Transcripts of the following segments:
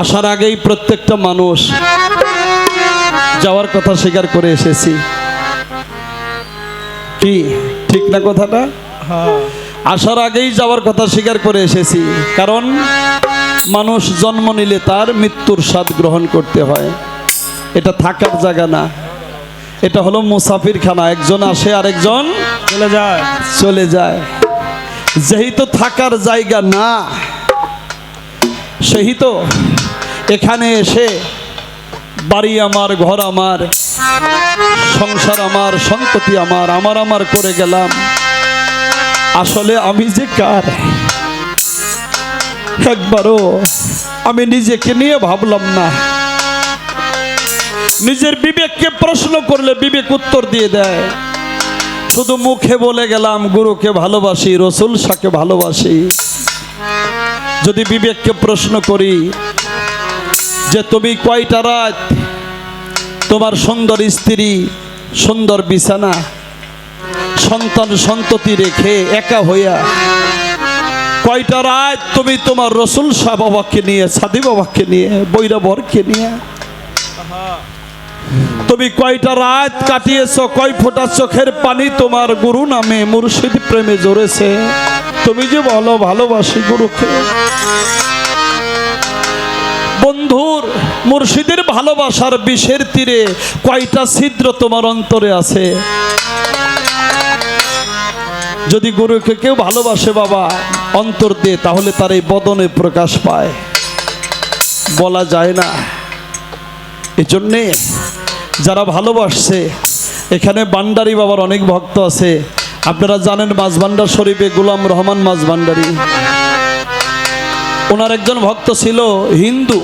আসার আগেই প্রত্যেকটা মানুষ যাওয়ার কথা স্বীকার করে এসেছি। কি ঠিক না কথাটা? আসার আগেই যাওয়ার কথা স্বীকার করে এসেছি, কারণ মানুষ জন্ম নিলে তার মৃত্যুর স্বাদ গ্রহণ করতে হয়। এটা থাকার জায়গা না, এটা হলো মুসাফিরখানা। একজন আসে আরেকজন চলে যায়। যেহেতু থাকার জায়গা না, সেহেতু এখানে এসে বাড়ি আমার, ঘর আমার, সংসার আমার, সন্ততি আমার, আমার করে গেলাম। আসলে আমি যে কার একবারও আমি নিজেকে নিয়ে ভাবলাম না। নিজের বিবেককে প্রশ্ন করলে বিবেক উত্তর দিয়ে দেয়। শুধু মুখে বলে গেলাম গুরুকে ভালোবাসি, রসুল শাহকে ভালোবাসি। যদি বিবেককে প্রশ্ন করি যে তুমি কয়টা রাত তোমার সুন্দর স্ত্রী, সুন্দর বিছানা, সন্তান সন্ততি রেখে একা হইয়া কয়টা রাত তুমি তোমার রসুল শাহ বাবাকে নিয়ে, সাদি বাবাকে নিয়ে, বৈরাবরকে নিয়ে তুমি কয়টা রাত কাটিয়েছো? কয় ফোঁটা চোখের পানি তোমার গুরু নামে মুর্শিদ প্রেমে জড়েছে? তুমি যে বলো ভালোবাসি গুরুকে। বন্ধুর মুর্শিদের ভালোবাসার বিষের তীরে কয়টা ছিদ্র তোমার অন্তরে আছে? যদি গুরুকে কেউ ভালোবাসে বাবা অন্তর দিয়ে, তাহলে তার এই বদনে প্রকাশ পায়, বলা যায় না। এই জন্যে যারা ভালোবাসছে, এখানে বান্ডারি বাবার অনেক ভক্ত আছে। আপনারা জানেন মাঝভান্ডার শরীফে গোলাম রহমান মাঝভান্ডারি, ওনার একজন ভক্ত ছিল হিন্দু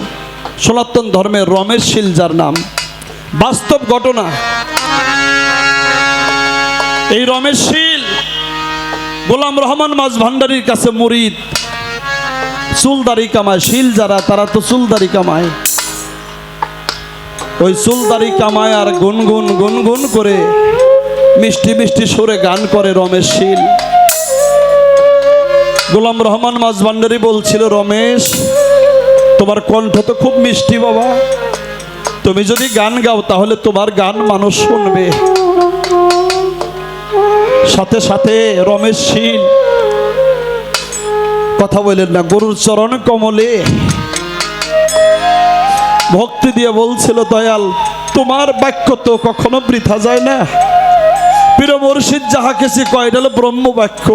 সনাতন ধর্মের, রমেশ শীল যার নাম। বাস্তব ঘটনা। এই রমেশ শীল গোলাম রহমান মাঝভান্ডারির কাছে মুরিদ। চুলদারি কামায়, শীল যারা তারা তো চুলদারি কামায়। ওই চুলদারি কামায় আর গুনগুন গুনগুন করে মিষ্টি মিষ্টি সুরে গান করে রমেশ শীল। গোলাম রহমান মাঝভান্ডারি বলছিল, রমেশ তোমার কণ্ঠ তো খুব মিষ্টি বাবা, তুমি যদি গান গাও তাহলে তোমার গান মানুষ শুনবে। সাথে সাথে রমেশ শীল কথা বলেন না, গুরুর চরণ কমলে ভক্তি দিয়ে বলছিল, দয়াল তোমার বাক্য তো কখনো বৃথা যায় না। পীর মুর্শিদ যাহা কিছু কয় এটা হলো ব্রহ্ম বাক্য।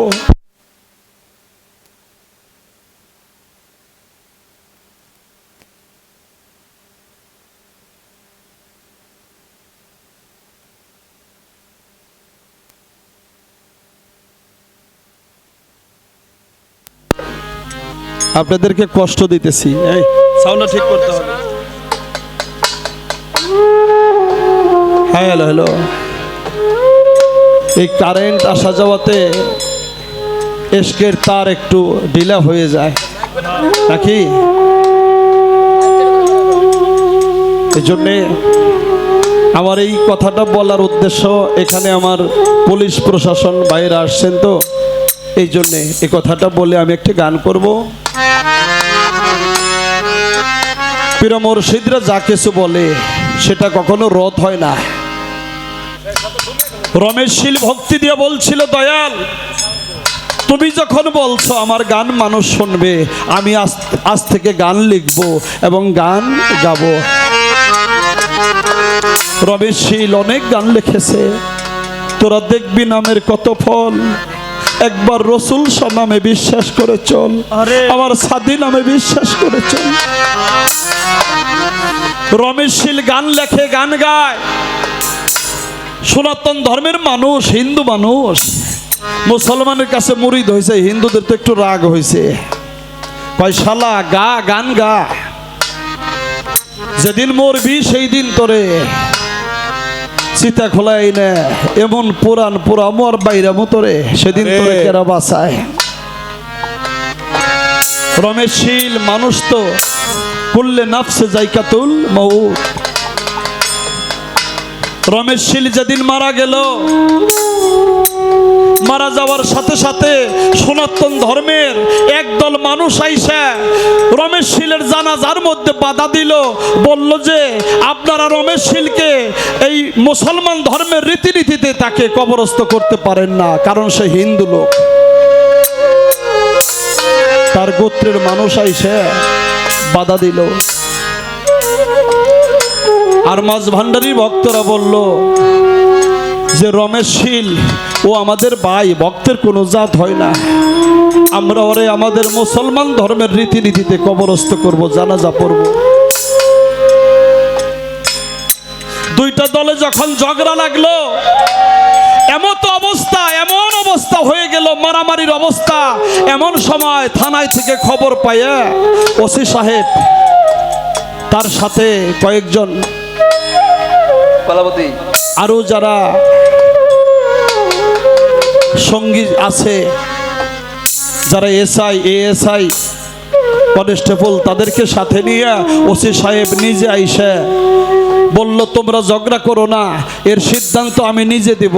আপনাদেরকে কষ্ট দিতেছি, এই সাউন্ডটা ঠিক করতে হবে। হ্যালো হ্যালো, এই কারেন্ট আসা যাওয়াতে এসকের তার একটু ঢিলা হয়ে যায় নাকি? এই জন্যে আমার এই কথাটা বলার উদ্দেশ্য, এখানে আমার পুলিশ প্রশাসন বাইরে আসছেন, তো এই জন্যে এই কথাটা বলে আমি একটি গান করব। পীর মুর্শিদরা যা কিছু বলে সেটা কখনো রদ হয় না। রমেশ শীল ভক্তি দিয়ে বলছিল, দয়াল তুমি যখন বলছো আমার গান মানুষ শুনবে, আমি আজ থেকে গান লিখব এবং গান গাবো। রমেশ শীল অনেক গান লিখেছে। তোরা দেখবি নামের কত ফল, একবার রসুল শাহ নামে বিশ্বাস করে চল, আমার সাদি নামে বিশ্বাস করে চল। রমেশ শীল গান লেখে, গান গায়। সনাতন ধর্মের মানুষ, হিন্দু মানুষ মুসলমানের কাছে মুরিদ হয়েছে, হিন্দুদের তো একটু রাগ হয়েছে। কয় শালা গা, গান গা, যেদিন মরবি সেই দিন তোরে চিতা খোলাই না, এমন পুরান পুরা মোর বাইরা মতরে সেদিন তোরে কেরা বাঁচায়। রমেশ শীল মানুষ তো কুল্লে নাফসে জায়কাতুল মউত, রমেশ শীল যেদিন মারা গেল, মারা যাওয়ার সাথে সাথে সনাতন ধর্মের একদল মানুষ আইসা রমেশ শীলের জানাজার মধ্যে বাধা দিল, বলল যে আপনারা রমেশ শীলকে এই মুসলমান ধর্মের রীতিনীতিতে তাকে কবরস্থ করতে পারেন না, কারণ সে হিন্দু লোক। তার গোত্রের মানুষ আইসা বাধা দিল। আর মাঝ ভান্ডারী ভক্তরা বলল যে রমেশ শীল ও আমাদের ভাই, ভক্তের কোনো জাত হয় না, আমরা ওরে আমাদের মুসলমান ধর্মের রীতিনীতিতে কবরস্থ করব, জানাজা পড়ব। দুইটা দলে যখন ঝগড়া লাগলো, এমন অবস্থা হয়ে গেল, মারামারির অবস্থা। এমন সময় থানায় থেকে খবর পাইয়া ওসি সাহেব তার সাথে কয়েকজন আরো যারা সঙ্গী আছে, যারা এসআই এএসআই কনস্টেবল, তাদেরকে সাথে নিয়ে ওসি সাহেব নিজে আইসা বলল তোমরা ঝগড়া করো না, এর সিদ্ধান্ত আমি নিজে দেব।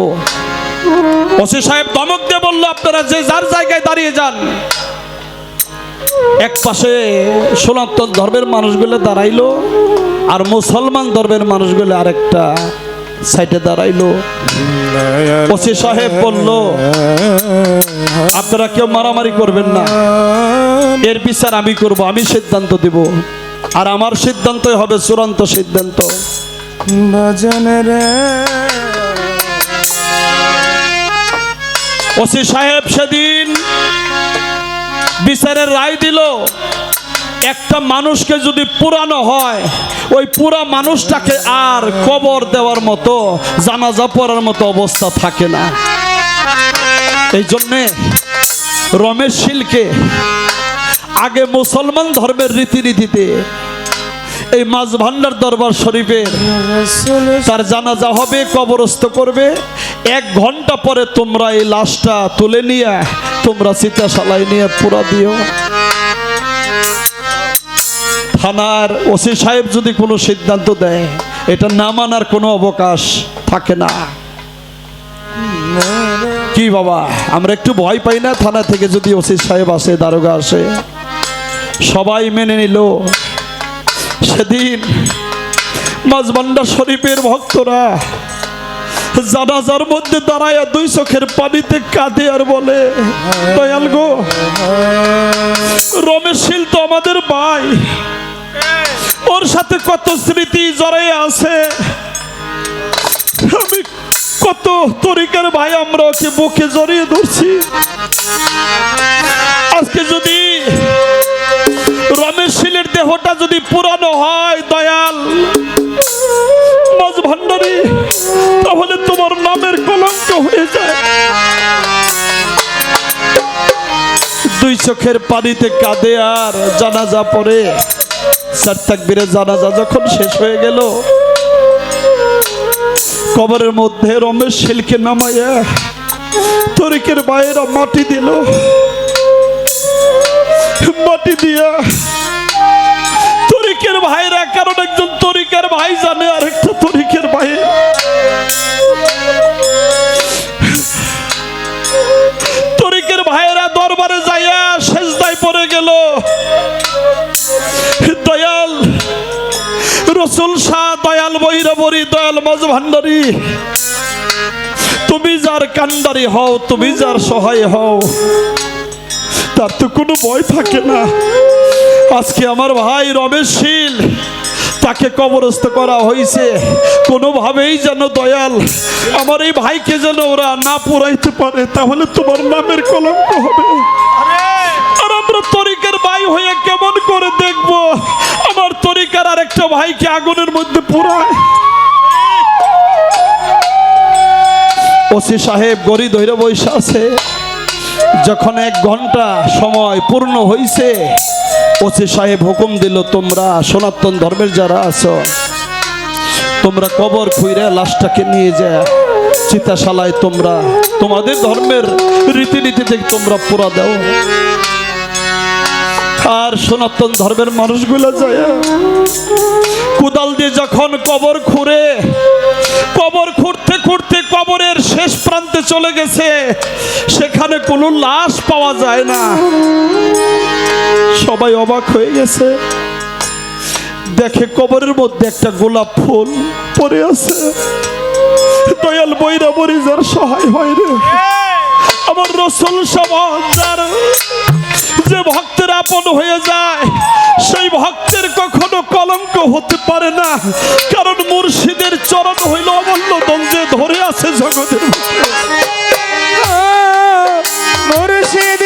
ওসি সাহেব ধমক দিয়ে বলল আপনারা যে যার জায়গায় দাঁড়িয়ে যান। এক পাশে সনাতন ধর্মের মানুষগুলো দাঁড়াইলো, আর মুসলমান ধর্মের মানুষগুলো আরেকটা সাইডে দাঁড়াইলো। ওসি সাহেব বলল আপনারা কেউ মারামারি করবেন না, এর বিচার আমি করব, আমি সিদ্ধান্ত দেব, আর আমার সিদ্ধান্তই হবে চূড়ান্ত সিদ্ধান্ত। ওসি সাহেব সেদিন বিচারের রায় দিল, একটা মানুষকে যদি পুরানো হয়, ওই পুরা মানুষটাকে আর কবর দেওয়ার মতো, জানাজা পড়ার মতো অবস্থা থাকে না। এই জন্যে রমেশ শীলকে আগে মুসলমান ধর্মের রীতিনীতিতে এই মাঝ ভান্ডার দরবার শরীফের তার জানাজা হবে, কবরস্থ করবে। 1 ঘন্টা পরে তোমরা এই লাশটা তুলে নিয়ে তোমরা চিতাশালায় নিয়ে পুরা দিও। থানার ওসি সাহেব যদি কোনো সিদ্ধান্ত দেয়, এটা না মানার কোনো অবকাশ থাকে না। কি বাবা, আমরা একটু ভয় পাই না? থানা থেকে যদি ওসি সাহেব আসে, দারোগা আসে, সবাই মেনে নিল। সেদিন মাঝভান্ডার শরীফের ভক্তরা জানাজার মধ্যে দাঁড়ায় 2 চোখের পানিতে কাঁদে আর বলে, দয়াল গো, রমেশ শীল তো আমাদের ভাই, ওর সাথে কত স্মৃতি জড়াই আছে, আমি কত তরিকার ভাই, আমরা ওকে বুকে জড়িয়ে ধরছি। আজকে যদি রমেশ শীলের দেহটা যদি পুরানো হয় দয়াল মাঝ ভান্ডারী, তাহলে তোমার নামের কলঙ্ক হয়ে যায়। 2 চোখের পানিতে কাঁদে আর জানাজা পড়ে। 4 তাকবীরে জানাজা যখন শেষ হয়ে গেল, কবরের মধ্যে রমেশ শীলকে নামাইয়া তরিকের ভাইয়েরা মাটি দিল। মাটি দিয়া তরিকের ভাইরা, কারণ একজন তরিকের ভাই জানে আরেকটা তরিকের ভাই, তরিকের ভাইরা দরবারে যাইয়া সেজদায় পড়ে গেল। দয়াল রসুল শাহ, দয়াল বৈরবরী, দয়াল মাঝ ভান্ডারী, তুমি যার কান্ডারি হও, তুমি যার সহায় হও, তার তো কোনো ভয় থাকে না। আজকে আমার ভাই রমেশ শীল, তাকে কবরস্থ করা হয়েছে, কোনোভাবেই যেন দয়াল আমার এই ভাইকে যেন ওরা না পুরাইতে পারে, তাহলে তোমার নামের কলঙ্ক হবে। আর আমরা তরিকার ভাই হয়ে কেমন করে দেখবো আমার তরিকার আরেকটা ভাইকে আগুনের মধ্যে পুরায়? ওসি সাহেব গড়ি ধরে বসে আছে। যখন 1 ঘন্টা সময় পূর্ণ হয়েছে, ওসি সাহেব হুকুম দিল, তোমরা সনাতন ধর্মের যারা আছো, তোমরা কবর খুঁড়ে লাশটাকে নিয়ে যায় চিতাশালায়, তোমরা তোমাদের ধর্মের রীতিনীতিতে তোমরা পুরা দাও। আর সনাতন ধর্মের মানুষগুলো যায় কোদাল দিয়ে যখন কবর কবরের শেষ প্রান্তে চলে গেছে, সেখানে কোনো লাশ পাওয়া যায় না। সবাই অবাক হয়ে গেছে, দেখে কবরের মধ্যে একটা গোলাপ ফুল পড়ে আছে। দয়াল বৈরা মরিজার সহায় হয় রে। আমার রসুল সমাজ যে ভক্তের আপন হয়ে যায়, সেই ভক্তের কখনো কলঙ্ক হতে পারে না, কারণ মুর্শিদের চরণ হইল অমূল্য ধন, যে ধরে আছে জগতের মুর্শিদ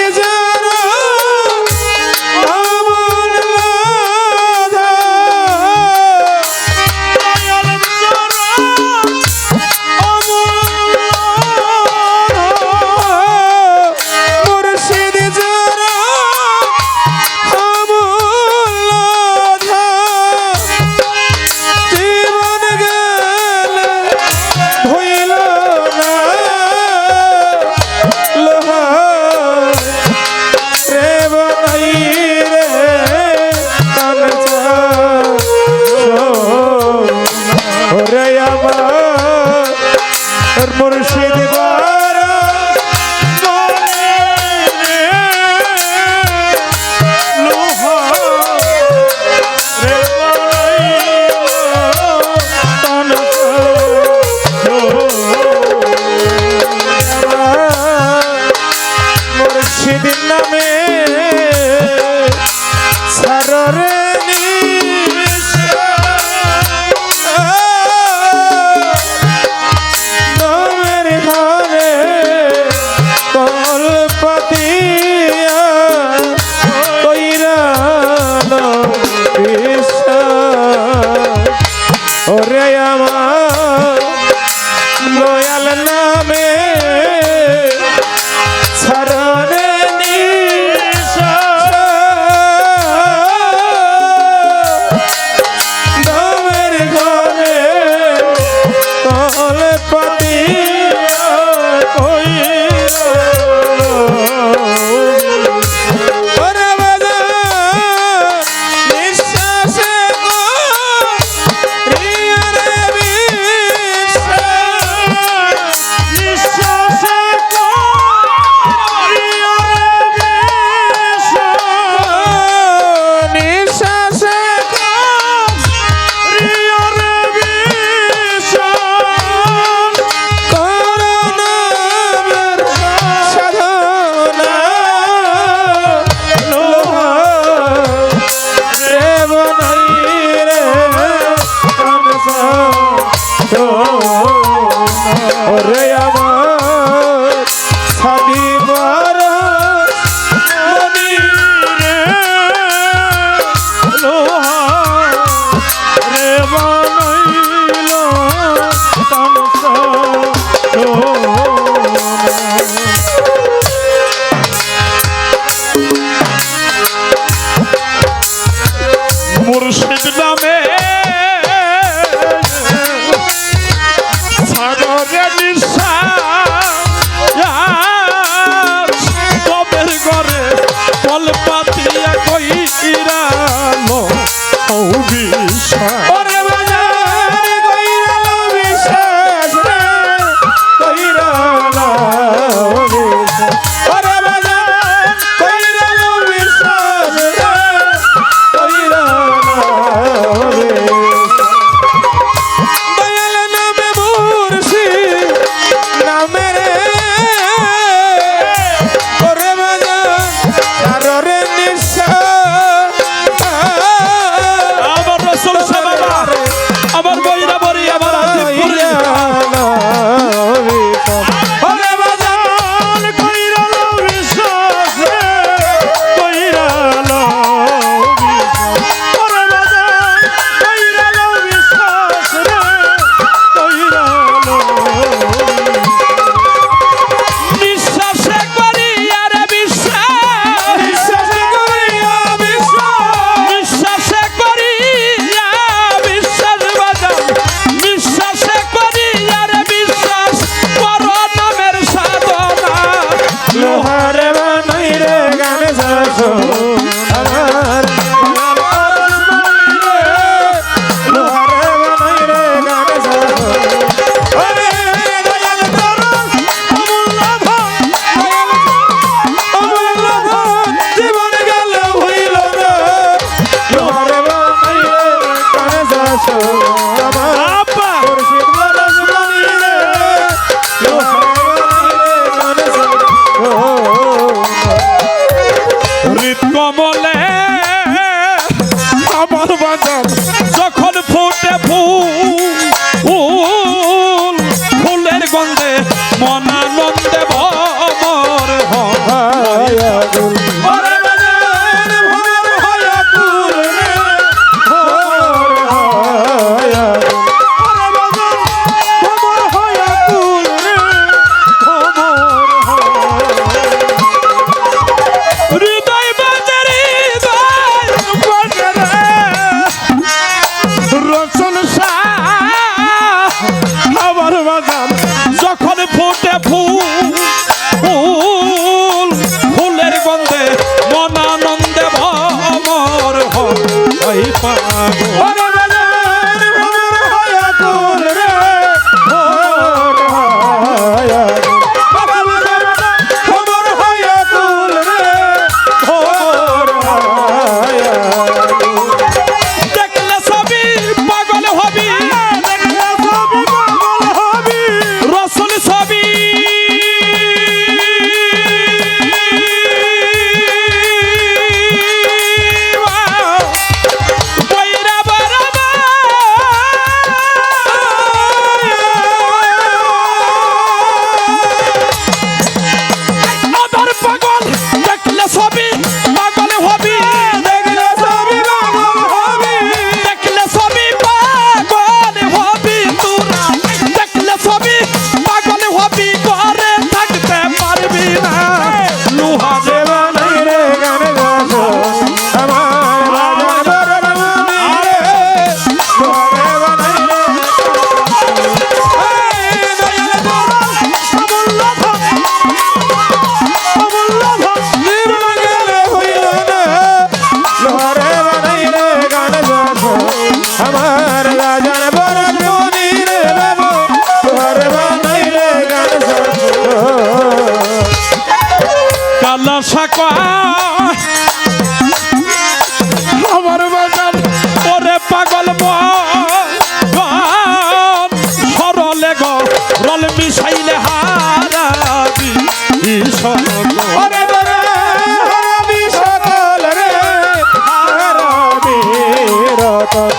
মুর্শিদ মুর্শিদ নামে সাররে ওরে আমার দয়াল নামে ছাড়নে নিশা দামের ঘরে তলে পাতি ওরে আমার সাদি মারা মনি রে লোহা রে বানাইল তামসা মুর্শিদ নামে কবের ঘরে কল পাতিয়া কইরালো অবিশ্বাস। ওরে বাজার কইরালো বিশ্বাস রে কইরালো বিশ্বাস। ওরে বাজার কইরালো বিশ্বাস রে কইরালো ওরে বাজার ভোর হয় আকুল রে ভোর হয় আকুল বাবা বাজার ভোর হয় আকুল রে ভোর হয় আকুল দেখলে সবই পাগল হবি দেখলে সবই পাগল হবি রসুল সবই বৈরা বারাবা আদর পাগল দেখলে সবই পাগল হবি দেখলে সবই পাগল হবি দেখলে সবই পাগল হবি তোরা দেখলে সবই পাগল হবি ঘরে থাকতে পারবি না লোহা যে বানাই রে গান গাছো আমার বাজার রমণী রে ঘরে বানাই রে এই দয়াল নির্মল গেলে হইল না ঘরে বানাই রে গান গাছো আমার বাজার রমণী রে বাবু ঘরে বানাই রে গান গাছো কালা শাকা আমার বাজার ওরে পাগল সরলে রল মিশাইলে হারাবি ওরে বরে হারাবি সকল রে হারাবি রতন